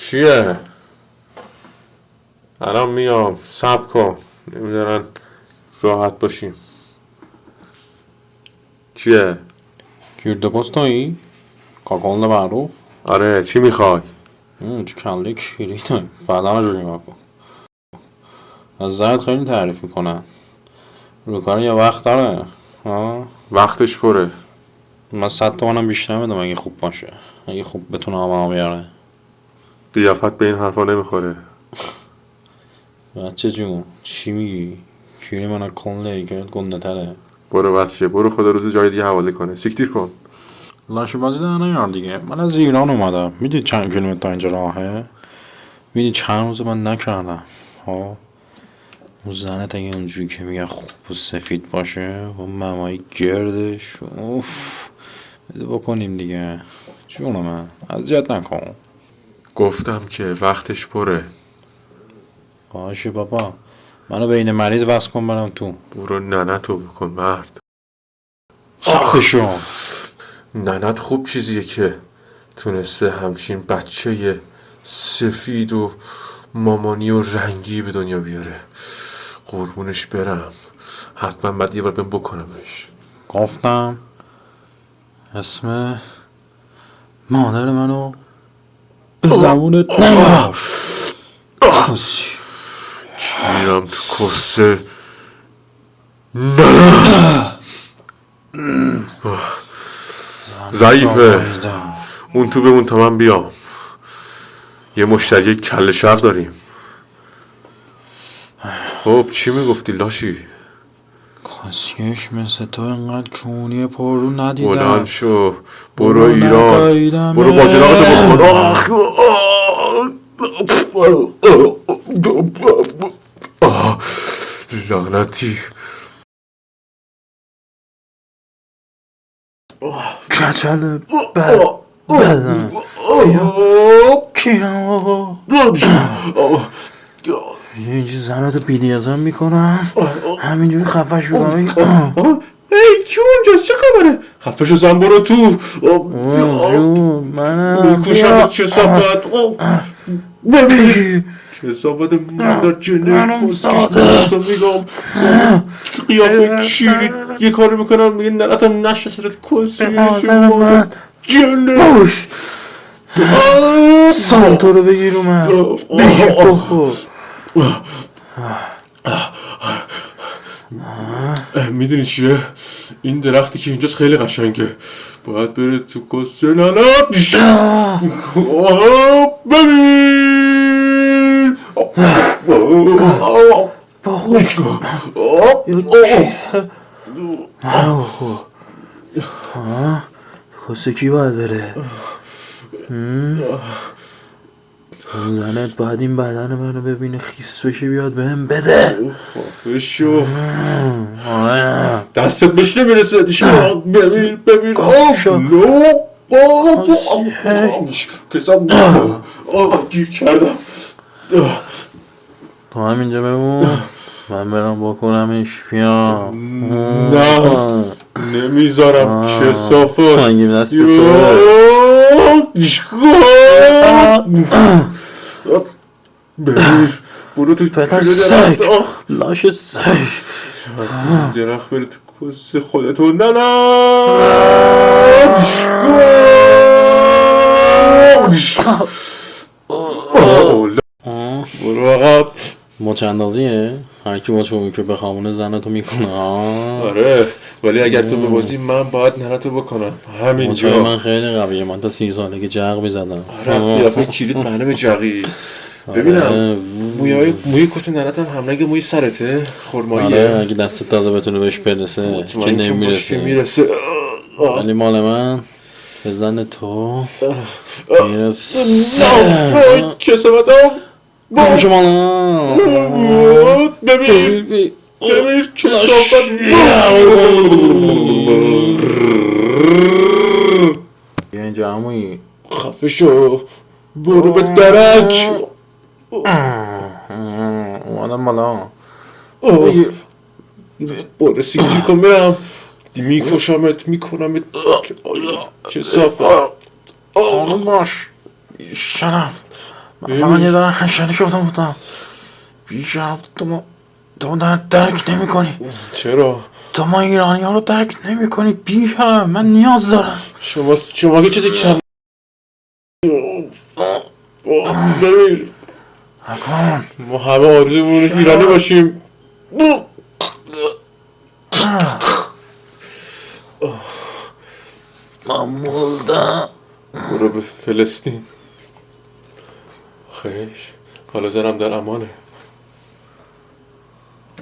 چیه؟ الان میام صبر کن نمیدارن راحت باشیم. چیه؟ Girde postایی؟ کاکون معروف؟ آره چی میخوای؟ چه کله کیری داری بعد همه جوری مکن از زرد خیلی تعریف میکنن رو کار یه وقت داره وقتش پره. من 100 تومنم بیشتر بدم اگه خوب باشه، اگه خوب بتونه همه بیاره. قیافت به این حرفا نمیخوره. بچه جون چی میگی؟ کیری من از کله که گنده تره. برو بچه برو خدا روز جای دیگه حواله کنه. سیکتیر کن. لاشه بازی در نیار دیگه. من از ایران اومدم، میدید چند کیلومتر تا اینجا راهه؟ میدید چند روز من نکردم. ها اون زنت اگه اونجوری که میگه خوب و سفید باشه و ممایی گردش اوف بده بکنیم دیگه. جون من اذیت نکن. گفتم که وقتش پره. باشه بابا منو بین مریض وصل کن برم تو. برو ننتو بکن مرد. خفشو. ننت خوب چیزیه که تونسته همچین بچه سفید و مامانی و رنگی به دنیا بیاره. قربونش برم. حتما باید یه بار بهم بکنمش. گفتم اسم مادر منو به زبونت نیار. میرم تو کسه. نه ضعیفه. اون تو بمون تا من بیام. یه مشتری کله شق داریم. خب چی میگفتی لاشی؟ کاسیش مثل تو اینقدر کونی پرو ندیدم. بلند شو برو ایران. برو باجراغتو بخور. لعنتی. کچل بدن کیرم آقا اینجا زناتو بیدی ازم میکنم همینجوری خفه شدم. ای کی اونجاست چه خبره؟ خفه شو زن برو تو. جون منم میکشم چه صفت. ببین چه صفت مادر جنه کسکش میگم قیافه شیری یه کاری میکنم میگه ننتم نشسترت کسکش مادر جنه بوش سالتو رو بگیر اومد بگیر بخور. میدونی چیه؟ این درختی که اینجاست خیلی قشنگه. باید بره تو کسه ننت. ببین بخور بخور کسه کی باید بره؟ زنت باید این بدن منو ببینه خیس بشه بیاد بهم بده. خفه شو دستت بهش نمیرسه. ببین کسم گیر کردم. تو همینجا بمون من برم بکنمش بیام. نه نمیذارم. چه صافت مگه دست تو برو تو پدر سگ لاش سگ درخت بره تو کسه خودتو. نه برو عقب. مچ اندازیه هر کی با چوبی که بخوامونه زنتو میکنه. آره ولی اگر تو ببازی من باید ننتو بکنم همینجا. مچای من خیلی قویه. من تا 30 سالگی جغ میزدم. آره از قیافه کلید معلومه جغی. ببینم موی کسی ننتم هم نگه موی سرته خرماییه. آره اگه دست تازه بتونه بهش برسه که نمیرسه ولی مال من به زن تو میرسه. کسمتم بامشو مالا ببین کسافت. بیا اینجا عمویی. خفه شو برو به درک. اومدم بالا. برو سیکتیر کن برم. میکشمت میکنمت چه صافت. آروم باش شرف من فقط یه دارم حشری شده بودم. بیش هفته تو درک نمی کنی. چرا؟ تو ما ایرانی ها رو درک نمی کنی. بیش من نیاز دارم. شما که چیزی کم بمیر. نکن. ما همه آرزومون ایرانی باشیم. من مردم. برو به فلسطین. خیش حالا زنم در امانه.